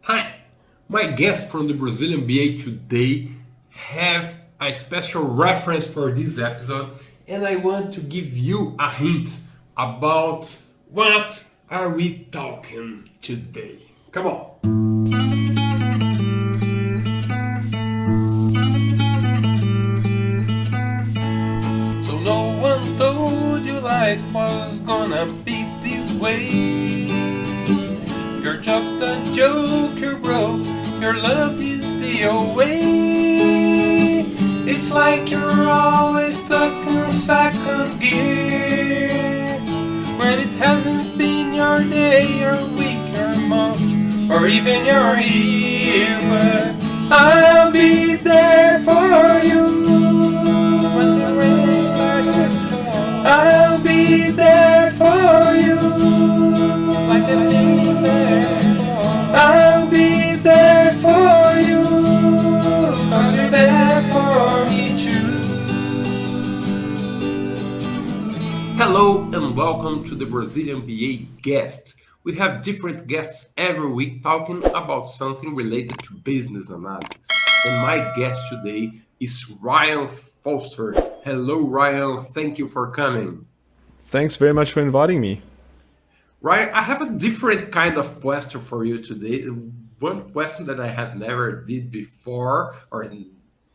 Hi, my guest from the Brazilian BA today have a special reference for this episode, and I want to give you a hint about what are we talking today. Come on. So no one told you life was gonna be this way. Your job's a joke, you're broke, your love is the away. It's like you're always stuck in second gear, when it hasn't been your day, your week, your month, or even your year. But I'll be there for you when the rain starts to fall. I'll be there for you, like I've been there. I'll be there for you, 'cause you're there for me too. Hello and welcome to the Brazilian BA guest. We have different guests every week talking about something related to business analysis. And my guest today is Ryan Folster. Hello, Ryan. Thank you for coming. Thanks very much for inviting me. Ryan, I have a different kind of question for you today. One question that I have never did before, or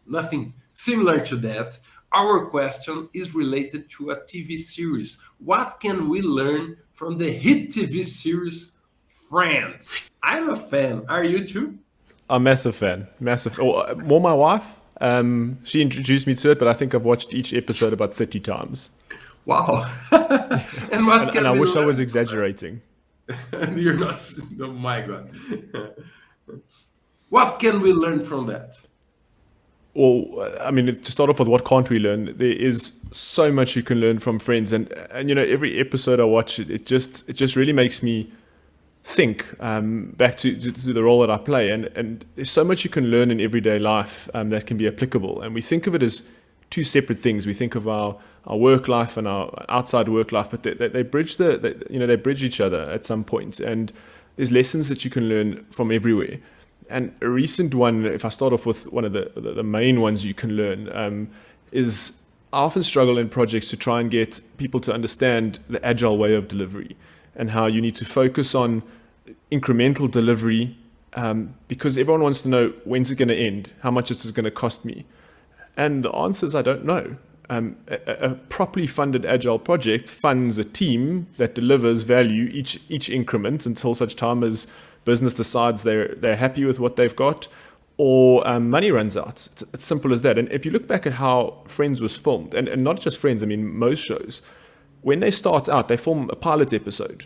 nothing similar to that. Our question is related to a TV series. What can we learn from the hit TV series Friends? I'm a fan. Are you too? I'm a massive fan. Massive. More my wife. She introduced me to it, but I think I've watched each episode about 30 times. Wow. And what can And I we wish I learn? was exaggerating. You're not. Oh my God. What can we learn from that? Well, I mean, to start off with, what can't we learn? There is so much you can learn from Friends, and you know, every episode I watch, it just really makes me think back to the role that I play, and there's so much you can learn in everyday life that can be applicable. And we think of it as two separate things. We think of our work life and our outside work life, but they bridge they bridge each other at some point. And there's lessons that you can learn from everywhere. And a recent one, if I start off with one of the main ones you can learn, is I often struggle in projects to try and get people to understand the agile way of delivery and how you need to focus on incremental delivery, because everyone wants to know, when's it going to end, how much is it going to cost me? And the answer is, I don't know. A properly funded agile project funds a team that delivers value each increment until such time as business decides they're happy with what they've got, or money runs out. It's simple as that. And if you look back at how Friends was filmed, and not just Friends, I mean most shows, when they start out, they form a pilot episode,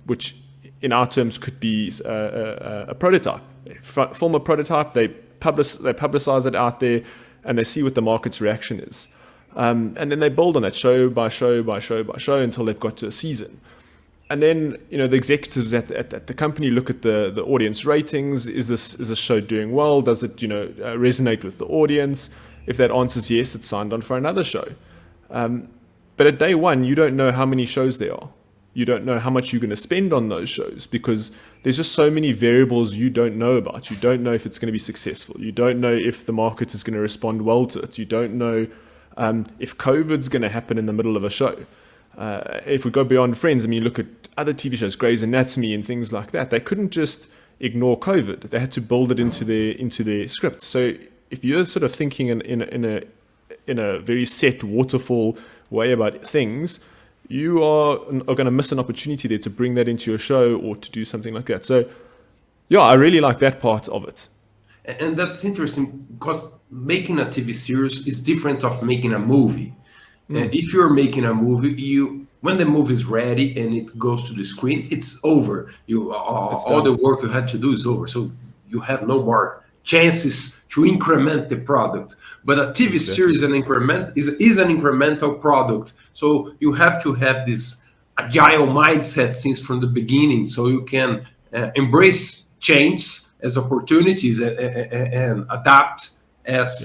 which in our terms could be a prototype. They form a prototype, they publicize it out there, and they see what the market's reaction is. And then they build on that show by show by show by show until they've got to a season. And then, you know, the executives at the company look at the audience ratings. Is this show doing well? Does it, resonate with the audience? If that answers yes, it's signed on for another show. But at day one, you don't know how many shows there are. You don't know how much you're going to spend on those shows, because there's just so many variables you don't know about. You don't know if it's going to be successful. You don't know if the market is going to respond well to it. You don't know if COVID's going to happen in the middle of a show. If we go beyond Friends, I mean, you look at other TV shows, Grey's Anatomy and things like that. They couldn't just ignore COVID. They had to build it into their script. So if you're sort of thinking in a very set waterfall way about things, you are going to miss an opportunity there to bring that into your show or to do something like that. So, yeah, I really like that part of it. And that's interesting, because making a TV series is different of making a movie. If you're making a movie, when the movie is ready and it goes to the screen, it's over. All the work you had to do is over. So you have no more chances to increment the product. But a TV series is an incremental product. So you have to have this agile mindset since from the beginning, so you can embrace change as opportunities and adapt as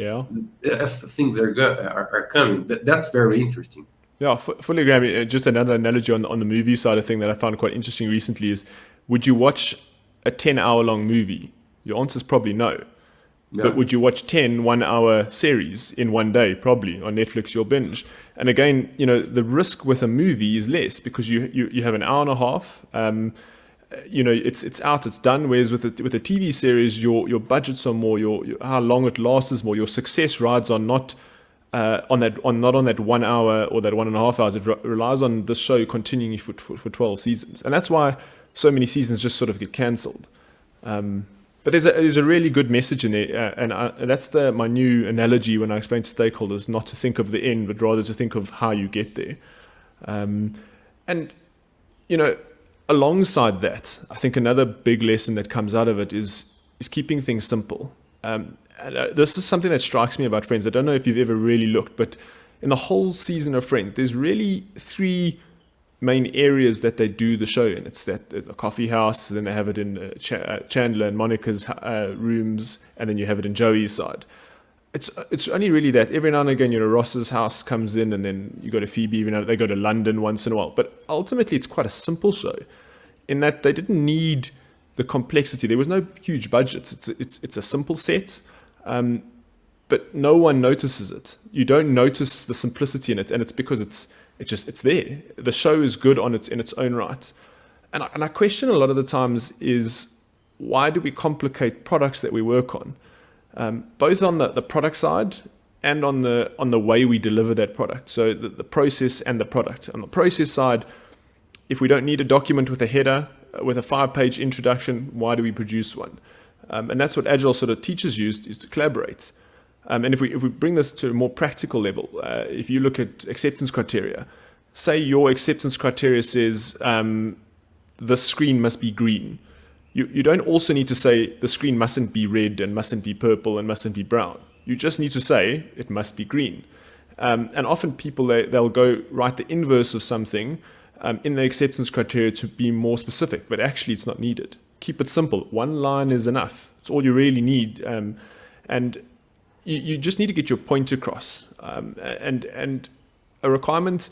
things are coming. That's very interesting. Yeah, fully agree. I mean, just another analogy on the movie side of thing that I found quite interesting recently is, would you watch a 10-hour-long movie? Your answer is probably no. Yeah. But would you watch 10 one-hour series in one day? Probably. On Netflix, you'll binge. And again, the risk with a movie is less because you have an hour and a half. It's out, it's done. Whereas with a TV series, your budgets are more, your how long it lasts is more. Your success rides on not on that 1 hour or that 1.5 hours. It relies on this show continuing for 12 seasons, and that's why so many seasons just sort of get cancelled. But there's a really good message in there, and that's my new analogy when I explain to stakeholders not to think of the end, but rather to think of how you get there. Alongside that, I think another big lesson that comes out of it is keeping things simple. This is something that strikes me about Friends. I don't know if you've ever really looked, but in the whole season of Friends, there's really 3 main areas that they do the show in. It's that the coffee house, then they have it in Chandler and Monica's rooms, and then you have it in Joey's side. It's only really that every now and again, Ross's house comes in, and then you go to Phoebe, even though they go to London once in a while. But ultimately, it's quite a simple show in that they didn't need the complexity. There was no huge budgets. It's a simple set, but no one notices it. You don't notice the simplicity in it, and it's because it's there. The show is good in its own right. And I question a lot of the times is, why do we complicate products that we work on? Both on the product side and on the way we deliver that product. So the process and the product. On the process side, if we don't need a document with a header, with a 5-page introduction, why do we produce one? And that's what Agile sort of teaches you is to collaborate. And if we bring this to a more practical level, if you look at acceptance criteria, say your acceptance criteria says the screen must be green. You don't also need to say the screen mustn't be red and mustn't be purple and mustn't be brown. You just need to say it must be green. And often people, they'll go write the inverse of something in the acceptance criteria to be more specific, but actually it's not needed. Keep it simple. 1 line is enough. It's all you really need. And you just need to get your point across. And a requirement,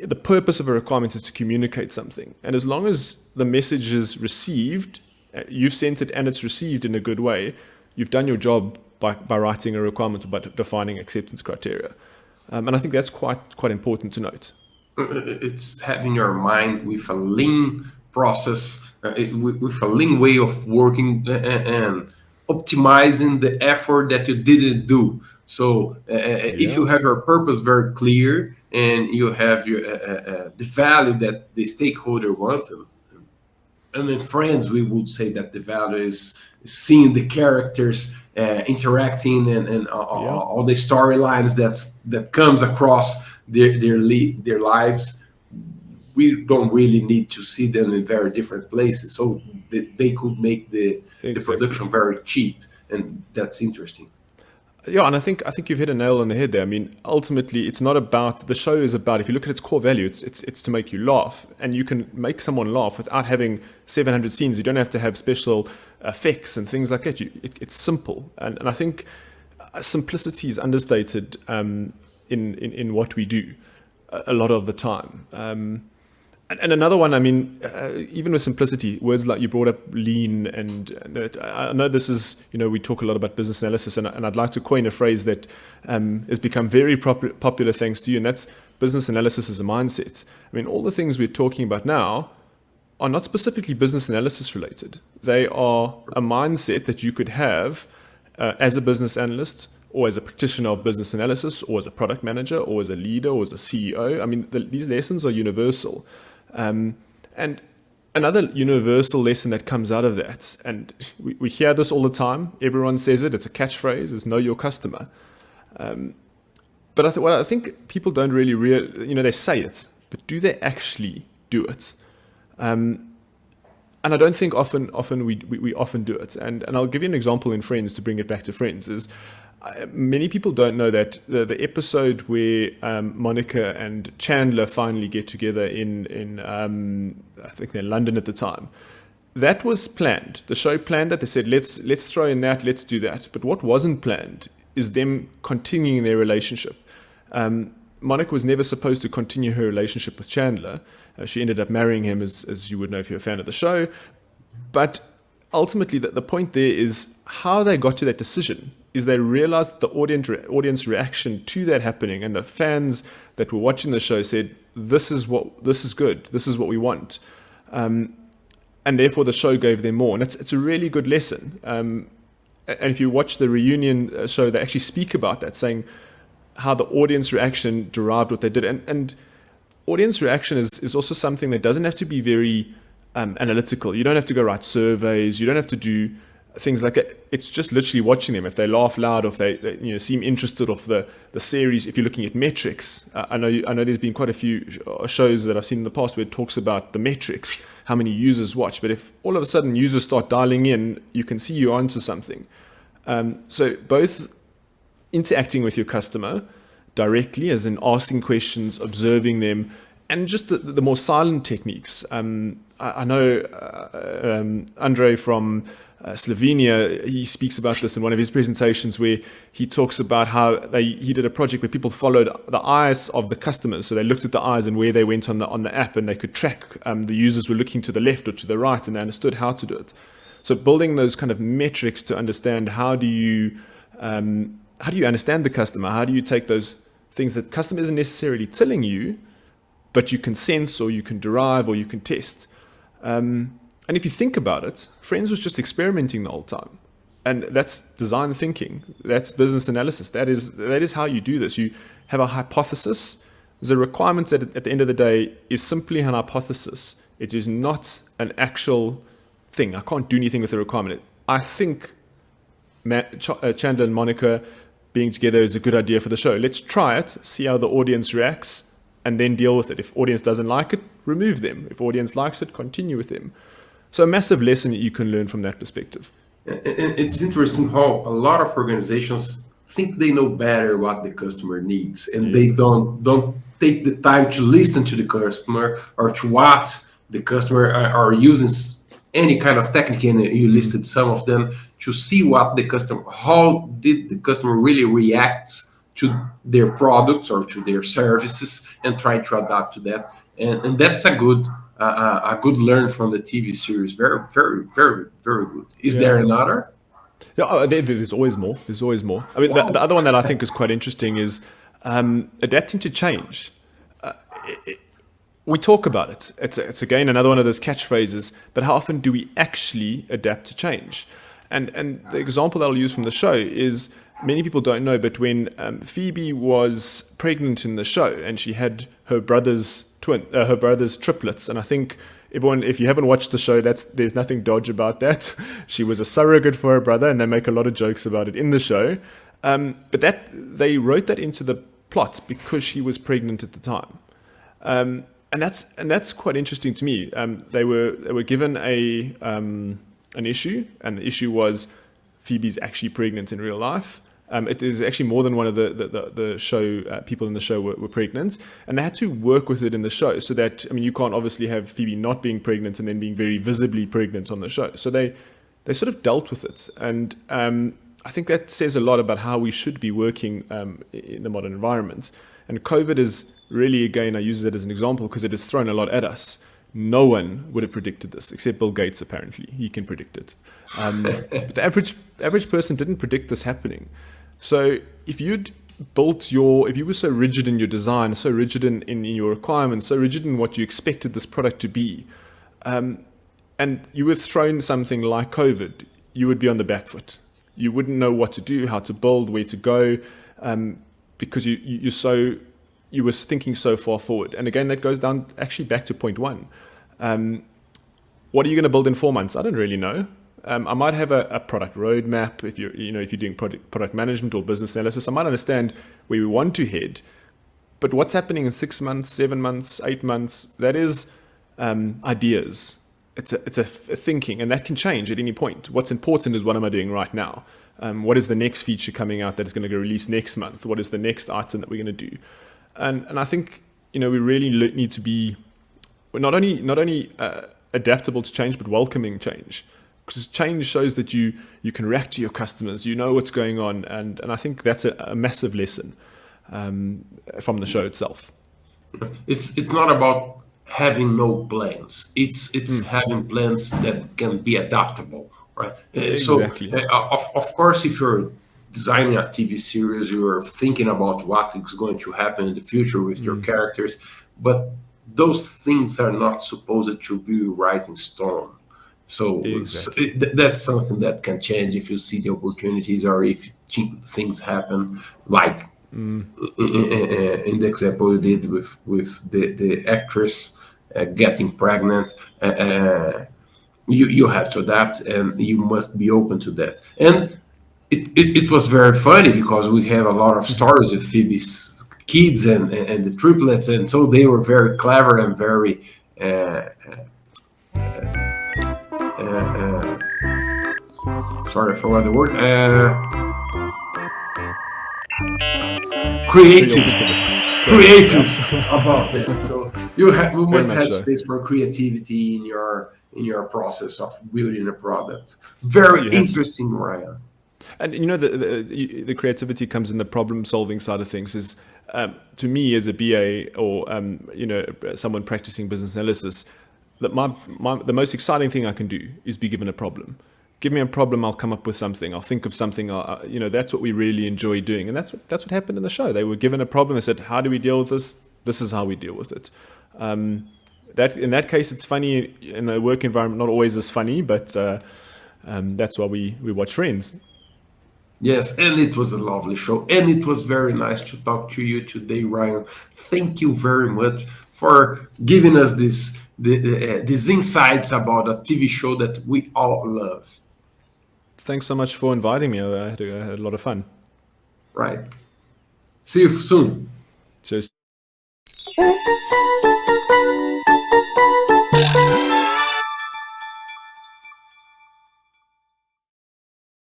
the purpose of a requirement is to communicate something. And as long as the message is received, you've sent it and it's received in a good way, you've done your job by writing a requirement or by defining acceptance criteria. And I think that's quite important to note. It's having your mind with a lean process, with a lean way of working and optimizing the effort that you didn't do. So if you have your purpose very clear and you have your the value that the stakeholder wants, and in Friends we would say that the value is seeing the characters interacting and all the storylines that comes across their lives. We don't really need to see them in very different places, so they could make the production very cheap, and that's interesting. Yeah, and I think you've hit a nail on the head there. I mean, ultimately, it's not about, the show is about, if you look at its core value, it's to make you laugh, and you can make someone laugh without having 700 scenes. You don't have to have special effects and things like that. It's simple, and I think simplicity is understated in what we do a lot of the time. And another one, I mean, even with simplicity, words like you brought up lean, and I know this is, we talk a lot about business analysis, and I'd like to coin a phrase that has become very popular thanks to you, and that's business analysis as a mindset. I mean, all the things we're talking about now are not specifically business analysis related. They are a mindset that you could have as a business analyst, or as a practitioner of business analysis, or as a product manager, or as a leader, or as a CEO. I mean, these lessons are universal. And another universal lesson that comes out of that, and we hear this all the time, everyone says it, it's a catchphrase, is know your customer. But what I think people don't really they say it, but do they actually do it? And I don't think often we often do it. And I'll give you an example in Friends to bring it back to Friends is, many people don't know that the episode where Monica and Chandler finally get together in I think they're in London at the time, that was planned. The show planned that. They said, let's throw in that, let's do that. But what wasn't planned is them continuing their relationship. Monica was never supposed to continue her relationship with Chandler. She ended up marrying him, as you would know if you're a fan of the show. But ultimately, the point there is how they got to that decision is they realized the audience reaction to that happening, and the fans that were watching the show said, this is good, this is what we want. And therefore the show gave them more. And it's a really good lesson. And if you watch the reunion show, they actually speak about that, saying how the audience reaction derived what they did. And audience reaction is also something that doesn't have to be very analytical. You don't have to go write surveys. You don't have to do things like that. It's just literally watching them. If they laugh loud, or if they seem interested, of the series. If you're looking at metrics, I know there's been quite a few shows that I've seen in the past where it talks about the metrics, how many users watch. But if all of a sudden users start dialing in, you can see you're onto something. So both interacting with your customer directly, as in asking questions, observing them, and just the more silent techniques. I know Andre from Slovenia, he speaks about this in one of his presentations, where he talks about how he did a project where people followed the eyes of the customers. So they looked at the eyes and where they went on the app, and they could track the users were looking to the left or to the right, and they understood how to do it. So building those kind of metrics to understand how do you understand the customer? How do you take those things that customer isn't necessarily telling you, but you can sense, or you can derive, or you can test? And if you think about it, Friends was just experimenting the whole time. And that's design thinking. That's business analysis. That is how you do this. You have a hypothesis. The requirement at the end of the day is simply an hypothesis. It is not an actual thing. I can't do anything with the requirement. I think Chandler and Monica being together is a good idea for the show. Let's try it, see how the audience reacts, and then deal with it. If audience doesn't like it, remove them. If audience likes it, continue with them. So a massive lesson that you can learn from that perspective. It's interesting how a lot of organizations think they know better what the customer needs, and they don't take the time to listen to the customer, or to what the customer are using any kind of technique, and you listed some of them, to see what the customer, how did the customer really react to their products or to their services, and try to adapt to that. And that's a good learn from the TV series. Very, very, very, very good. Is there another? Yeah, there's always more. There's always more. I mean, the other one that I think is quite interesting is adapting to change. We talk about it. It's again another one of those catchphrases. But how often do we actually adapt to change? And the example that I'll use from the show is, many people don't know, but when Phoebe was pregnant in the show, and she had her brother's triplets, and I think everyone, if you haven't watched the show, there's nothing dodge about that. She was a surrogate for her brother, and they make a lot of jokes about it in the show. But that they wrote that into the plot because she was pregnant at the time, and that's quite interesting to me. They were given an issue, and the issue was Phoebe's actually pregnant in real life. It is actually more than one of the show people in the show were pregnant, and they had to work with it in the show. So that, I mean, you can't obviously have Phoebe not being pregnant and then being very visibly pregnant on the show. So they sort of dealt with it, and I think that says a lot about how we should be working in the modern environment. And COVID is really, again, I use it as an example because it has thrown a lot at us. No one would have predicted this, except Bill Gates, apparently. He can predict it. But the average person didn't predict this happening. So if you were so rigid in your design, so rigid in your requirements, so rigid in what you expected this product to be, and you were thrown something like COVID, you would be on the back foot. You wouldn't know what to do, how to build, where to go, because you were thinking so far forward. And again, that goes down actually back to point one. What are you going to build in 4 months? I don't really know. I might have a product roadmap. If you're doing product management or business analysis, I might understand where we want to head. But what's happening in 6 months, 7 months, 8 months? That is ideas. It's a thinking, and that can change at any point. What's important is, what am I doing right now? What is the next feature coming out that is going to go release next month? What is the next item that we're going to do? And I think we really need to be not only adaptable to change, but welcoming change. Because change shows that you can react to your customers, you know what's going on, and I think that's a massive lesson from the show itself. It's not about having no plans. It's having plans that can be adaptable. right? Exactly. So, of course, if you're designing a TV series, you're thinking about what is going to happen in the future with your characters, but those things are not supposed to be right in stone. So, Exactly. that's something that can change if you see the opportunities or if things happen, like in the example you did with the actress getting pregnant. You have to adapt, and you must be open to that. And it was very funny because we have a lot of stories with Phoebe's kids and the triplets, and so they were very clever and very sorry, I forgot the word. Creative, creative about that. So we must have space for creativity in your process of building a product. Very interesting, Ryan. And you know, the creativity comes in the problem solving side of things. Is to me as a BA or you know, someone practicing business analysis, that the most exciting thing I can do is be given a problem. Give me a problem, I'll come up with something. I'll think of something. You know, that's what we really enjoy doing, and that's what happened in the show. They were given a problem. They said, "How do we deal with this? This is how we deal with it." That in that case, it's funny in the work environment. Not always as funny, but that's why we watch Friends. Yes, and it was a lovely show, and it was very nice to talk to you today, Ryan. Thank you very much for giving us these insights about a TV show that we all love. Thanks so much for inviting me. I had a lot of fun. Right. See you soon. Cheers.